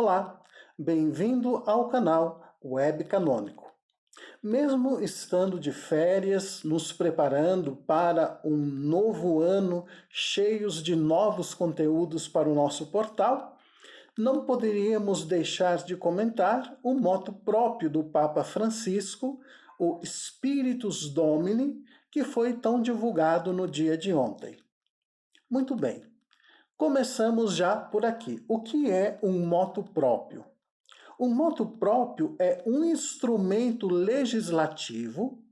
Olá, bem-vindo ao canal Web Canônico. Mesmo estando de férias, nos preparando para um novo ano cheios de novos conteúdos para o nosso portal, não poderíamos deixar de comentar o moto próprio do Papa Francisco, o Spiritus Domini, que foi tão divulgado no dia de ontem. Muito bem. Começamos já por aqui. O que é um motu próprio? O motu próprio é um instrumento legislativo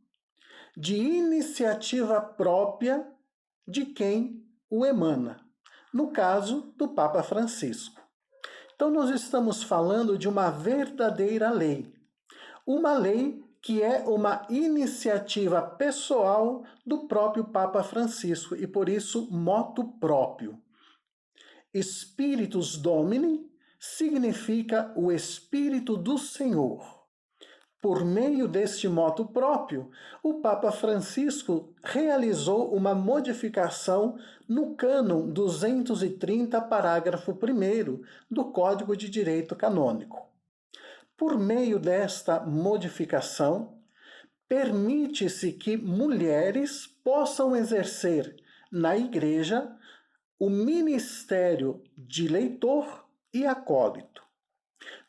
de iniciativa própria de quem o emana, no caso do Papa Francisco. Então, nós estamos falando de uma verdadeira lei. Uma lei que é uma iniciativa pessoal do próprio Papa Francisco e, por isso, motu próprio. Spiritus Domini significa o Espírito do Senhor. Por meio deste motu próprio, o Papa Francisco realizou uma modificação no cânon 230, parágrafo 1º do Código de Direito Canônico. Por meio desta modificação, permite-se que mulheres possam exercer na Igreja o ministério de leitor e acólito.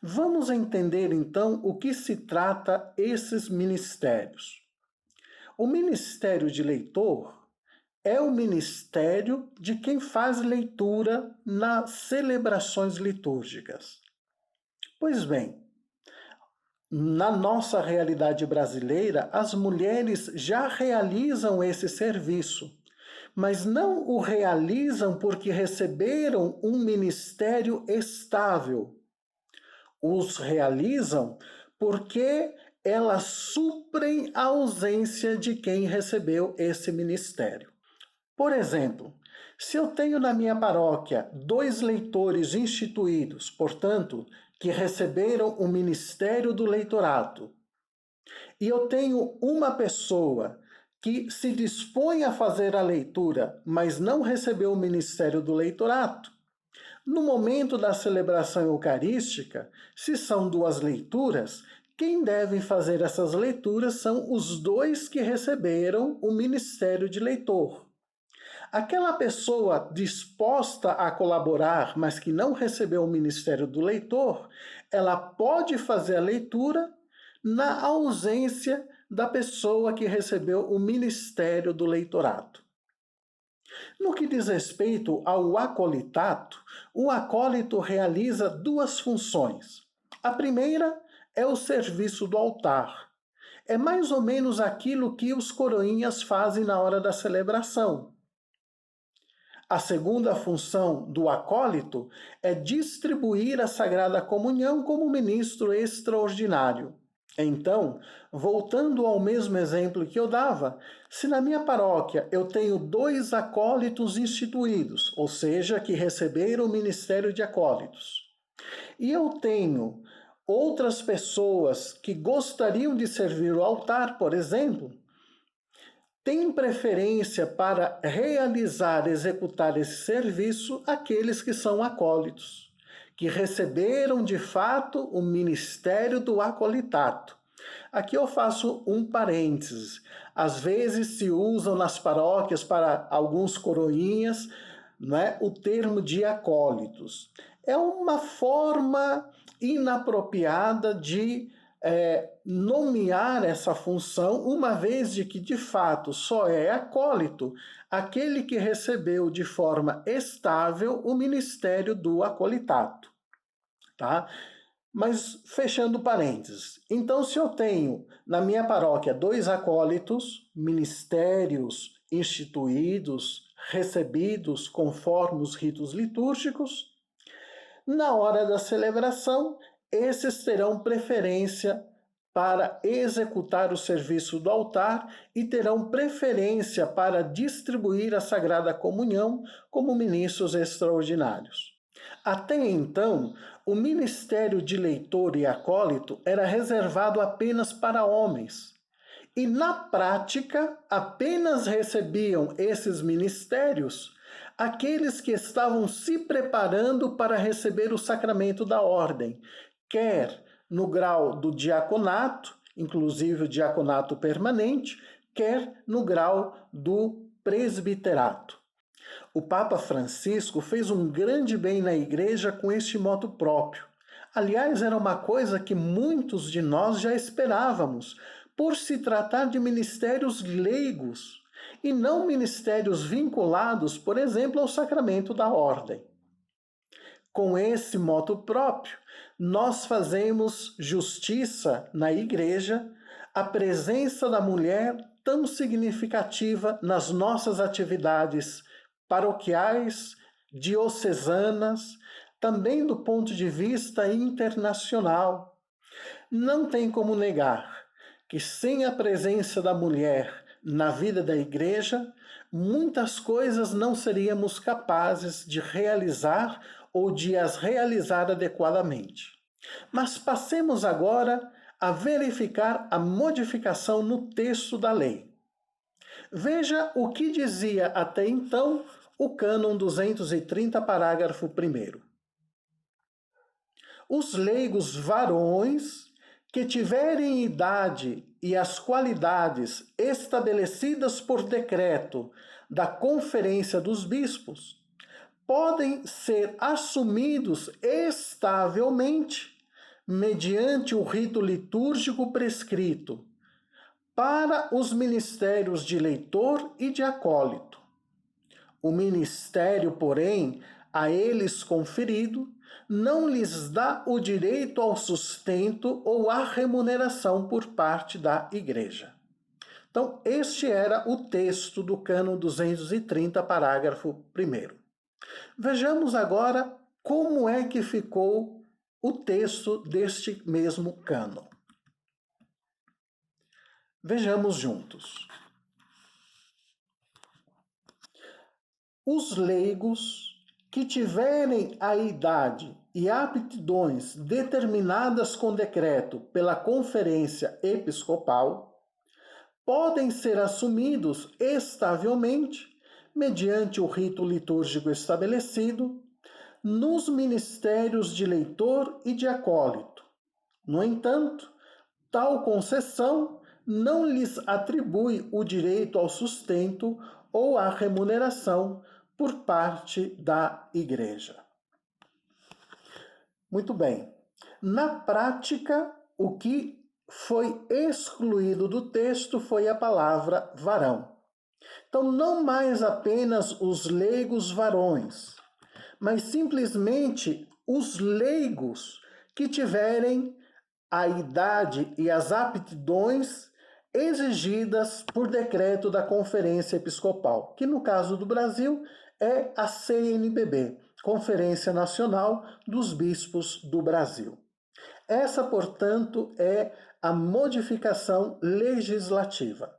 Vamos entender então o que se trata esses ministérios. O ministério de leitor é o ministério de quem faz leitura nas celebrações litúrgicas. Pois bem, na nossa realidade brasileira, as mulheres já realizam esse serviço, mas não o realizam porque receberam um ministério estável. Os realizam porque elas suprem a ausência de quem recebeu esse ministério. Por exemplo, se eu tenho na minha paróquia 2 leitores instituídos, portanto, que receberam o ministério do leitorato, e eu tenho uma pessoa que se dispõe a fazer a leitura, mas não recebeu o ministério do leitorato, no momento da celebração eucarística, se são 2 leituras, quem deve fazer essas leituras são os 2 que receberam o ministério de leitor. Aquela pessoa disposta a colaborar, mas que não recebeu o ministério do leitor, ela pode fazer a leitura na ausência da pessoa que recebeu o ministério do leitorato. No que diz respeito ao acolitato, o acólito realiza 2 funções. A primeira é o serviço do altar. É mais ou menos aquilo que os coroinhas fazem na hora da celebração. A segunda função do acólito é distribuir a Sagrada Comunhão como ministro extraordinário. Então, voltando ao mesmo exemplo que eu dava, se na minha paróquia eu tenho 2 acólitos instituídos, ou seja, que receberam o ministério de acólitos, e eu tenho outras pessoas que gostariam de servir o altar, por exemplo, tem preferência para realizar, executar esse serviço aqueles que são acólitos, que receberam de fato o ministério do acolitato. Aqui eu faço um parênteses. Às vezes se usam nas paróquias para alguns coroinhas, o termo de acólitos. É uma forma inapropriada de nomear essa função, uma vez de que, de fato, só é acólito aquele que recebeu de forma estável o ministério do acolitato. Tá? Mas, fechando parênteses, então se eu tenho na minha paróquia 2 acólitos, ministérios instituídos, recebidos conforme os ritos litúrgicos, na hora da celebração, esses terão preferência para executar o serviço do altar e terão preferência para distribuir a Sagrada Comunhão como ministros extraordinários. Até então, o ministério de leitor e acólito era reservado apenas para homens. E na prática, apenas recebiam esses ministérios aqueles que estavam se preparando para receber o sacramento da ordem, quer no grau do diaconato, inclusive o diaconato permanente, quer no grau do presbiterato. O Papa Francisco fez um grande bem na igreja com este motu próprio. Aliás, era uma coisa que muitos de nós já esperávamos, por se tratar de ministérios leigos e não ministérios vinculados, por exemplo, ao sacramento da ordem. Com esse motu próprio, nós fazemos justiça na igreja à presença da mulher tão significativa nas nossas atividades paroquiais, diocesanas, também do ponto de vista internacional. Não tem como negar que sem a presença da mulher na vida da igreja, muitas coisas não seríamos capazes de realizar ou de as realizar adequadamente. Mas passemos agora a verificar a modificação no texto da lei. Veja o que dizia até então o cânon 230, parágrafo 1º. Os leigos varões que tiverem idade e as qualidades estabelecidas por decreto da Conferência dos Bispos podem ser assumidos estavelmente mediante o rito litúrgico prescrito para os ministérios de leitor e de acólito. O ministério, porém, a eles conferido, não lhes dá o direito ao sustento ou à remuneração por parte da Igreja. Então, este era o texto do cânon 230, parágrafo 1º. Vejamos agora como é que ficou o texto deste mesmo cânon. Vejamos juntos. Os leigos que tiverem a idade e aptidões determinadas com decreto pela Conferência Episcopal podem ser assumidos estavelmente, mediante o rito litúrgico estabelecido, nos ministérios de leitor e de acólito. No entanto, tal concessão não lhes atribui o direito ao sustento ou à remuneração por parte da Igreja. Muito bem. Na prática, o que foi excluído do texto foi a palavra varão. Então, não mais apenas os leigos varões, mas simplesmente os leigos que tiverem a idade e as aptidões exigidas por decreto da Conferência Episcopal, que no caso do Brasil é a CNBB, Conferência Nacional dos Bispos do Brasil. Essa, portanto, é a modificação legislativa.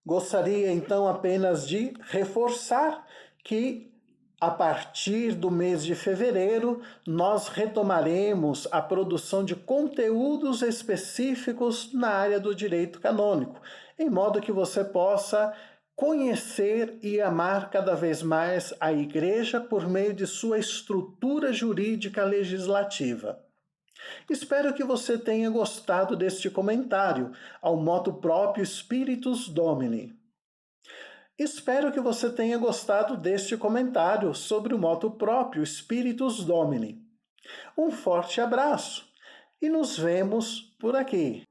Gostaria, então, apenas de reforçar que, a partir do mês de fevereiro, nós retomaremos a produção de conteúdos específicos na área do direito canônico, em modo que você possa conhecer e amar cada vez mais a Igreja por meio de sua estrutura jurídica legislativa. Espero que você tenha gostado deste comentário ao motu próprio Spiritus Domini. Espero que você tenha gostado deste comentário sobre o motu próprio Spiritus Domini. Um forte abraço e nos vemos por aqui.